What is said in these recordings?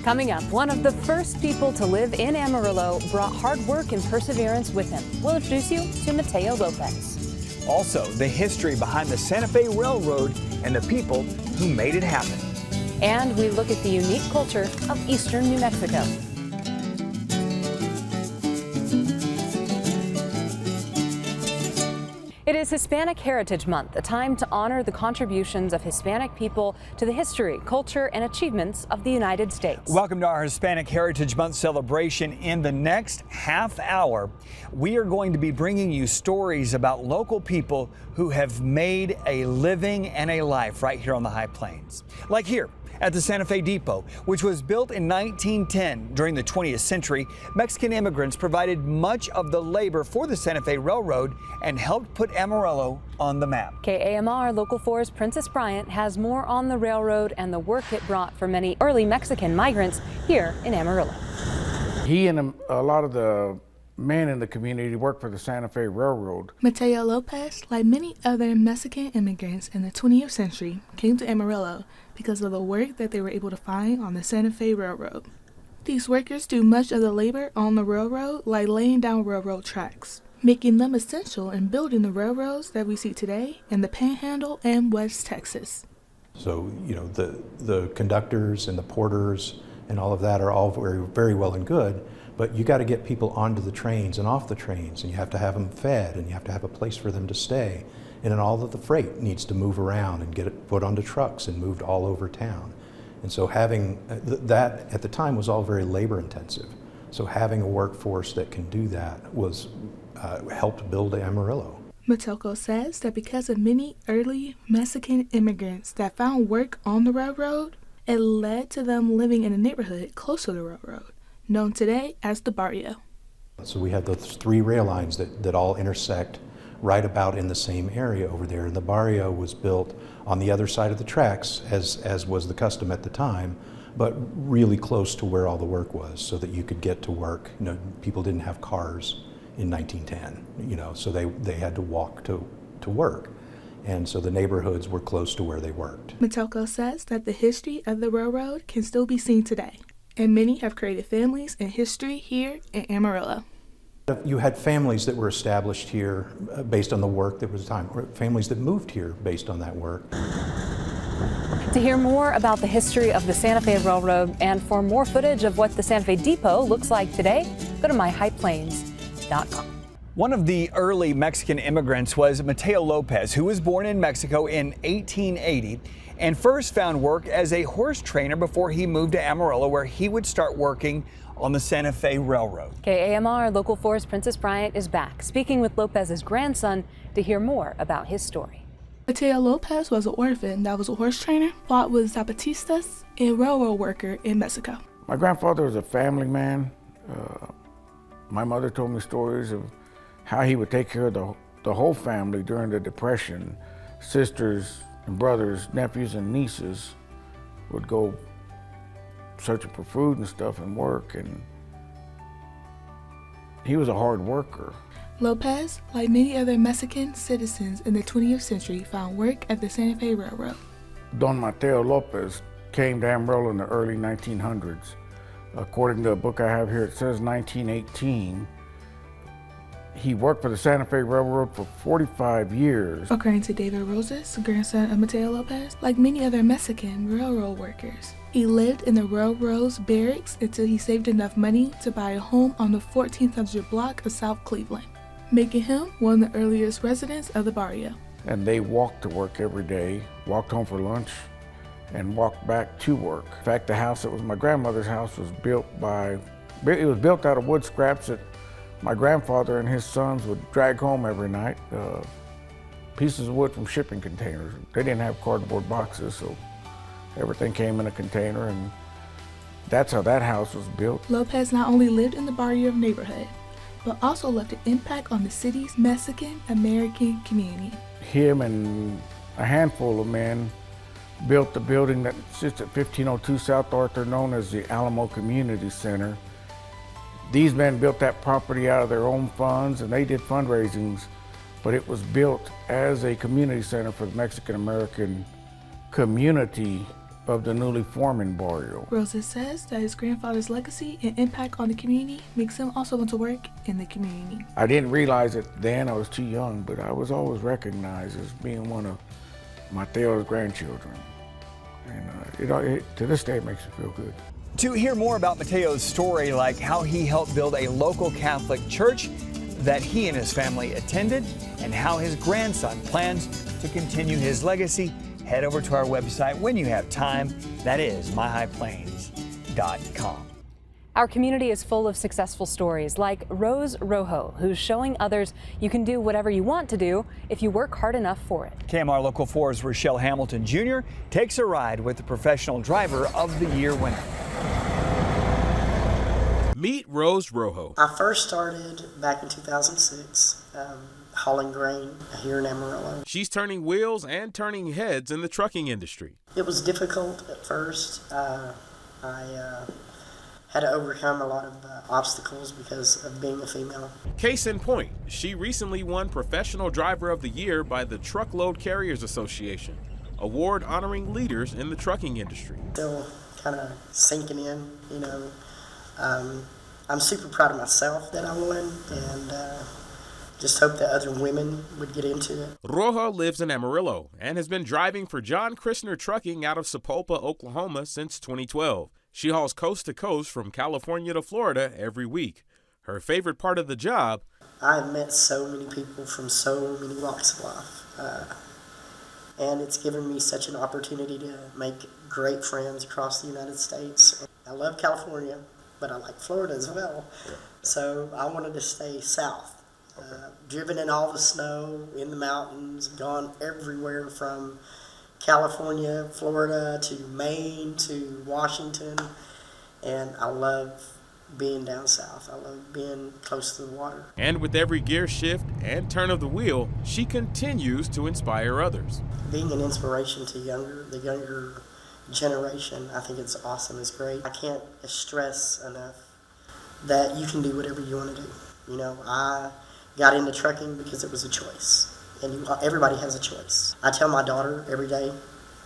Coming up, one of the first people to live in Amarillo brought hard work and perseverance with him. We'll introduce you to Mateo Lopez. Also, the history behind the Santa Fe Railroad and the people who made it happen. And we look at the unique culture of eastern New Mexico. It is Hispanic Heritage Month, a time to honor the contributions of Hispanic people to the history, culture, and achievements of the United States. Welcome to our Hispanic Heritage Month celebration. In the next half hour, we are going to be bringing you stories about local people who have made a living and a life right here on the High Plains. Like here at the Santa Fe Depot, which was built in 1910. During the 20th century, Mexican immigrants provided much of the labor for the Santa Fe Railroad and helped put Amarillo on the map. KAMR Local 4's Princess Bryant has more on the railroad and the work it brought for many early Mexican migrants here in Amarillo. He and a lot of the men in the community worked for the Santa Fe Railroad. Mateo Lopez, like many other Mexican immigrants in the 20th century, came to Amarillo because of the work that they were able to find on the Santa Fe Railroad. These workers do much of the labor on the railroad, like laying down railroad tracks, making them essential in building the railroads that we see today in the Panhandle and West Texas. So, the conductors and the porters and all of that are all very, very well and good, but you got to get people onto the trains and off the trains, and you have to have them fed, and you have to have a place for them to stay. And then all of the freight needs to move around and get it put onto trucks and moved all over town. And so having that at the time was all very labor intensive. So having a workforce that can do that was helped build Amarillo. Mateo says that because of many early Mexican immigrants that found work on the railroad, it led to them living in a neighborhood close to the railroad, known today as the barrio. So we had those three rail lines that all intersect right about in the same area over there. And the barrio was built on the other side of the tracks, as was the custom at the time, but really close to where all the work was so that you could get to work. People didn't have cars in 1910, so they had to walk to work. And so the neighborhoods were close to where they worked. Mateo says that the history of the railroad can still be seen today, and many have created families and history here in Amarillo. You had families that were established here based on the work that was time, or families that moved here based on that work. To hear more about the history of the Santa Fe Railroad and for more footage of what the Santa Fe Depot looks like today, go to myhighplains.com. One of the early Mexican immigrants was Mateo Lopez, who was born in Mexico in 1880 and first found work as a horse trainer before he moved to Amarillo, where he would start working on the Santa Fe Railroad. KAMR Local 4's Princess Bryant is back, speaking with Lopez's grandson to hear more about his story. Mateo Lopez was an orphan that was a horse trainer, fought with Zapatistas, and railroad worker in Mexico. My grandfather was a family man. My mother told me stories of how he would take care of the whole family during the Depression. Sisters and brothers, nephews and nieces would go searching for food and stuff and work, and he was a hard worker. Lopez, like many other Mexican citizens in the 20th century, found work at the Santa Fe Railroad. Don Mateo Lopez came to Amarillo in the early 1900s. According to a book I have here, it says 1918. He worked for the Santa Fe Railroad for 45 years. According to David Rosas, grandson of Mateo Lopez, like many other Mexican railroad workers, he lived in the railroad's barracks until he saved enough money to buy a home on the 1400 block of South Cleveland, making him one of the earliest residents of the barrio. And they walked to work every day, walked home for lunch, and walked back to work. In fact, the house that was my grandmother's house was built out of wood scraps that my grandfather and his sons would drag home every night, pieces of wood from shipping containers. They didn't have cardboard boxes, so everything came in a container, and that's how that house was built. Lopez not only lived in the barrio neighborhood, but also left an impact on the city's Mexican-American community. Him and a handful of men built the building that sits at 1502 South Arthur, known as the Alamo Community Center. These men built that property out of their own funds, and they did fundraisings, but it was built as a community center for the Mexican-American community of the newly forming barrio. Rosa says that his grandfather's legacy and impact on the community makes him also want to work in the community. I didn't realize it then, I was too young, but I was always recognized as being one of Mateo's grandchildren. And to this day, it makes me feel good. To hear more about Mateo's story, like how he helped build a local Catholic church that he and his family attended, and how his grandson plans to continue his legacy, head over to our website when you have time. That is myhighplains.com. Our community is full of successful stories like Rose Rojo, who's showing others you can do whatever you want to do if you work hard enough for it. KMR Local 4's Rochelle Hamilton Jr. takes a ride with the Professional Driver of the Year winner. Meet Rose Rojo. I first started back in 2006, hauling grain here in Amarillo. She's turning wheels and turning heads in the trucking industry. It was difficult at first. I had to overcome a lot of obstacles because of being a female. Case in point, she recently won Professional Driver of the Year by the Truckload Carriers Association, award honoring leaders in the trucking industry. Still kind of sinking in, you know. I'm super proud of myself that I won, and just hope that other women would get into it. Roja lives in Amarillo and has been driving for John Christner Trucking out of Sapulpa, Oklahoma since 2012. She hauls coast to coast from California to Florida every week. Her favorite part of the job? I've met so many people from so many walks of life, and it's given me such an opportunity to make great friends across the United States. I love California, but I like Florida as well, so I wanted to stay south. Driven in all the snow, in the mountains, gone everywhere from California, Florida, to Maine, to Washington, and I love being down south. I love being close to the water. And with every gear shift and turn of the wheel, she continues to inspire others. Being an inspiration to the younger generation, I think it's awesome, it's great. I can't stress enough that you can do whatever you want to do. You know, I got into trucking because it was a choice. And everybody has a choice. I tell my daughter every day,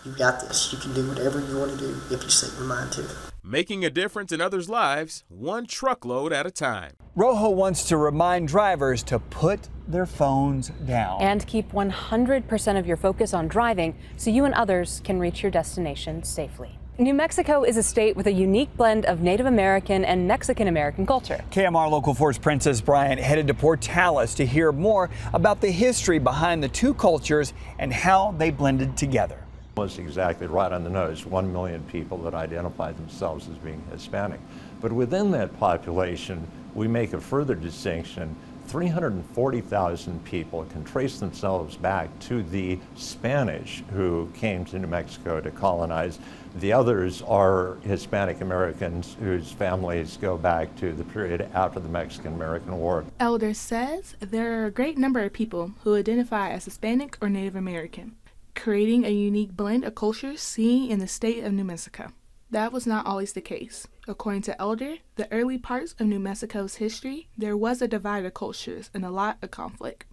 you got this. You can do whatever you want to do if you set your mind to it. Making a difference in others' lives, one truckload at a time. Rojo wants to remind drivers to put their phones down. And keep 100% of your focus on driving so you and others can reach your destination safely. New Mexico is a state with a unique blend of Native American and Mexican American culture. KMR Local 4's Princess Bryant headed to Portales to hear more about the history behind the two cultures and how they blended together. Was exactly right on the nose. 1 million people that identify themselves as being Hispanic. But within that population, we make a further distinction. 340,000 people can trace themselves back to the Spanish who came to New Mexico to colonize. The others are Hispanic Americans whose families go back to the period after the Mexican-American War. Elder says there are a great number of people who identify as Hispanic or Native American, creating a unique blend of cultures seen in the state of New Mexico. That was not always the case. According to Elder, the early parts of New Mexico's history, there was a divide of cultures and a lot of conflict.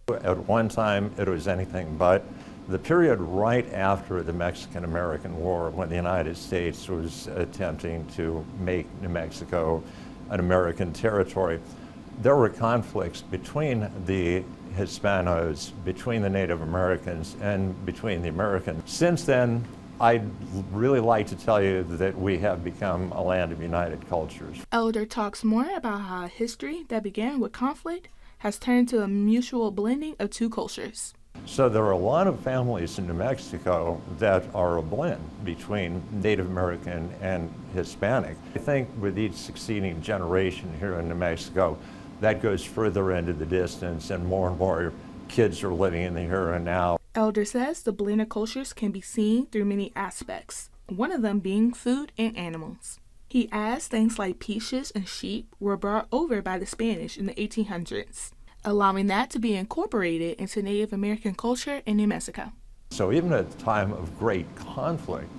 At one time, it was anything but. The period right after the Mexican-American War, when the United States was attempting to make New Mexico an American territory, there were conflicts between the Hispanos, between the Native Americans, and between the Americans. Since then, I'd really like to tell you that we have become a land of united cultures. Elder talks more about how a history that began with conflict has turned to a mutual blending of two cultures. So there are a lot of families in New Mexico that are a blend between Native American and Hispanic. I think with each succeeding generation here in New Mexico, that goes further into the distance and more kids are living in the here and now. Elder says the blend of cultures can be seen through many aspects, one of them being food and animals. He adds things like peaches and sheep were brought over by the Spanish in the 1800s, allowing that to be incorporated into Native American culture in New Mexico. So even at the time of great conflict,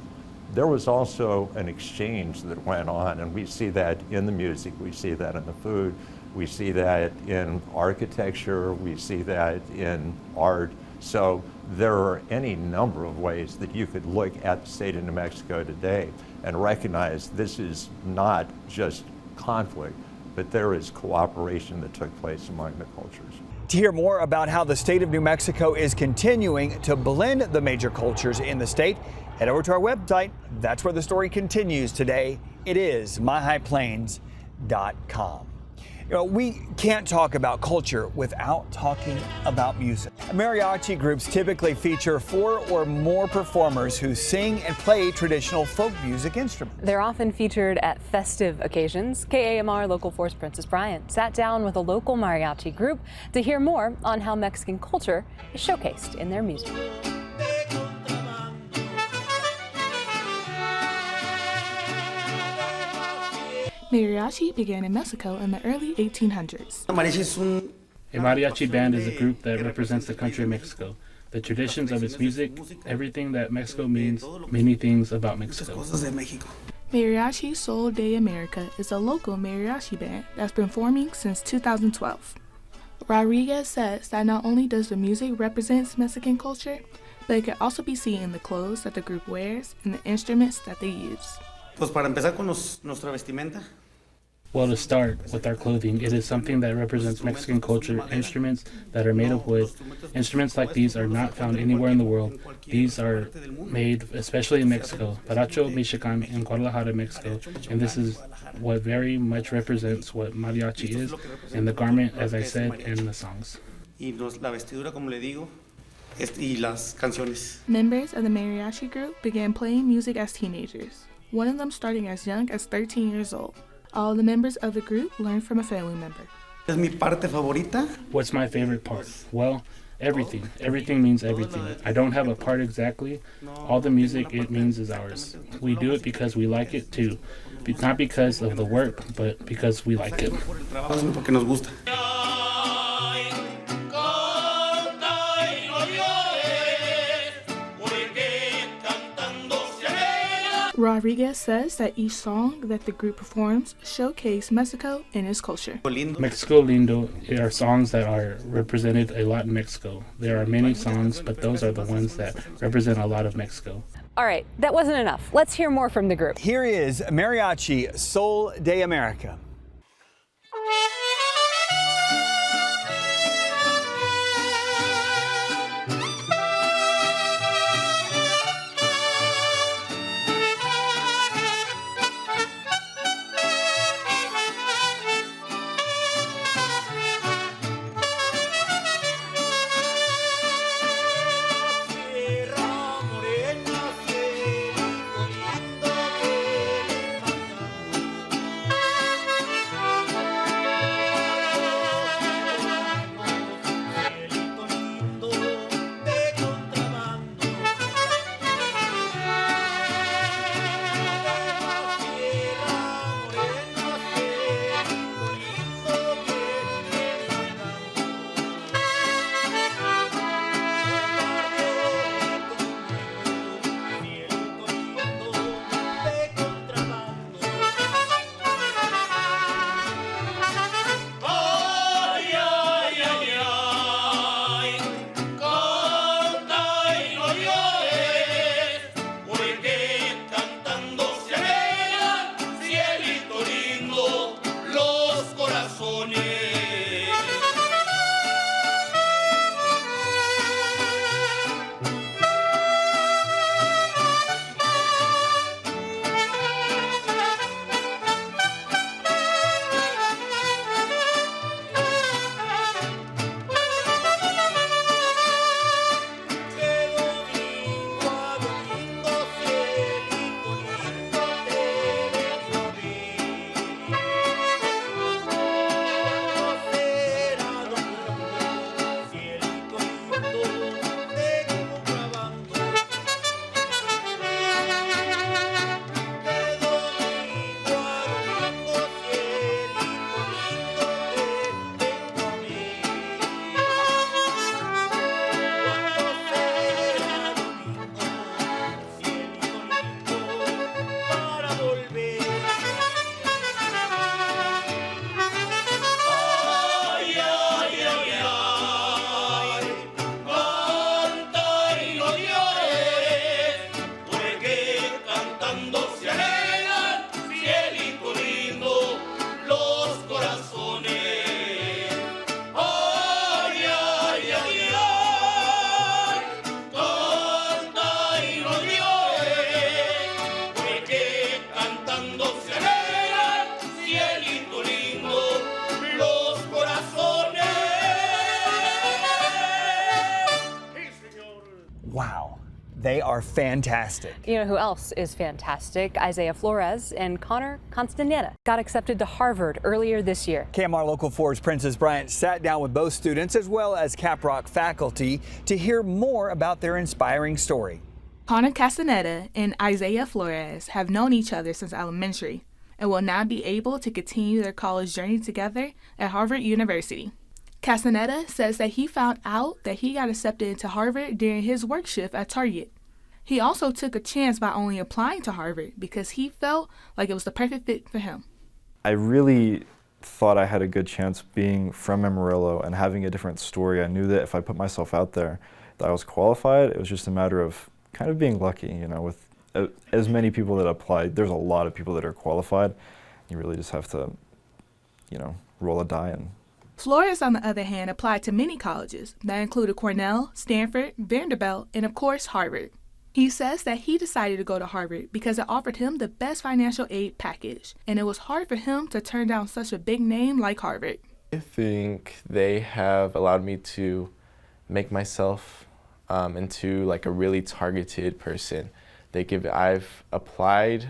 there was also an exchange that went on, and we see that in the music, we see that in the food, we see that in architecture, we see that in art. So there are any number of ways that you could look at the state of New Mexico today and recognize this is not just conflict, but there is cooperation that took place among the cultures. To hear more about how the state of New Mexico is continuing to blend the major cultures in the state, head over to our website. That's where the story continues today. It is myhighplains.com. You know, we can't talk about culture without talking about music. Mariachi groups typically feature 4 or more performers who sing and play traditional folk music instruments. They're often featured at festive occasions. KAMR Local 4's Princess Bryant sat down with a local mariachi group to hear more on how Mexican culture is showcased in their music. Mariachi began in Mexico in the early 1800s. A mariachi band is a group that represents the country of Mexico, the traditions of its music, everything that Mexico means, many things about Mexico. Mariachi Sol de America is a local mariachi band that's been forming since 2012. Rodriguez says that not only does the music represent Mexican culture, but it can also be seen in the clothes that the group wears and the instruments that they use. Well, to start with our clothing, it is something that represents Mexican culture, instruments that are made of wood. Instruments like these are not found anywhere in the world. These are made especially in Mexico, Paracho, Michoacan, and Guadalajara, Mexico, and this is what very much represents what mariachi is, and the garment, as I said, and the songs. Members of the mariachi group began playing music as teenagers, one of them starting as young as 13 years old. All the members of the group learned from a family member. What's my favorite part? Well, everything. Everything means everything. I don't have a part exactly. All the music it means is ours. We do it because we like it too. Not because of the work, but because we like it. Rodriguez says that each song that the group performs showcase Mexico and its culture. Mexico Lindo are songs that are represented a lot in Mexico. There are many songs, but those are the ones that represent a lot of Mexico. All right, that wasn't enough. Let's hear more from the group. Here is Mariachi Sol de America. They are fantastic. You know who else is fantastic? Isaiah Flores and Connor Castaneda got accepted to Harvard earlier this year. KMR Local 4's Princess Bryant sat down with both students as well as Caprock faculty to hear more about their inspiring story. Connor Castaneda and Isaiah Flores have known each other since elementary and will now be able to continue their college journey together at Harvard University. Castaneda says that he found out that he got accepted into Harvard during his work shift at Target. He also took a chance by only applying to Harvard because he felt like it was the perfect fit for him. I really thought I had a good chance being from Amarillo and having a different story. I knew that if I put myself out there, that I was qualified. It was just a matter of kind of being lucky, you know, with as many people that applied. There's a lot of people that are qualified. You really just have to, you know, roll a die and. Flores, on the other hand, applied to many colleges that included Cornell, Stanford, Vanderbilt, and of course, Harvard. He says that he decided to go to Harvard because it offered him the best financial aid package, and it was hard for him to turn down such a big name like Harvard. I think they have allowed me to make myself into like a really targeted person. I've applied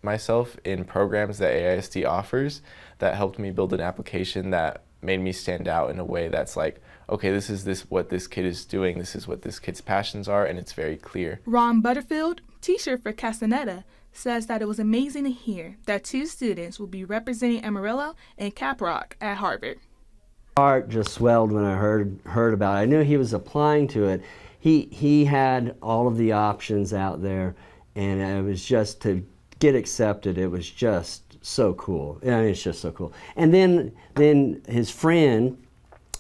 myself in programs that AISD offers that helped me build an application that made me stand out in a way that's like, okay, this is what this kid is doing, this is what this kid's passions are, and it's very clear. Ron Butterfield, teacher for Castaneda, says that it was amazing to hear that two students will be representing Amarillo and Caprock at Harvard. My heart just swelled when I heard about it. I knew he was applying to it. He had all of the options out there, and it was just to get accepted. It was just so cool. I mean, it's just so cool. And then his friend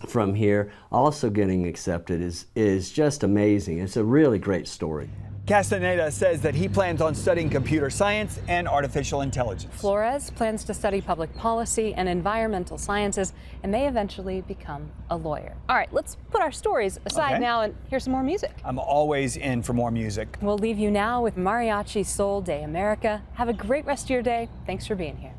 from here also getting accepted is just amazing. It's a really great story. Castaneda says that he plans on studying computer science and artificial intelligence. Flores plans to study public policy and environmental sciences and may eventually become a lawyer. All right, let's put our stories aside now and hear some more music. I'm always in for more music. We'll leave you now with Mariachi Soul de America. Have a great rest of your day. Thanks for being here.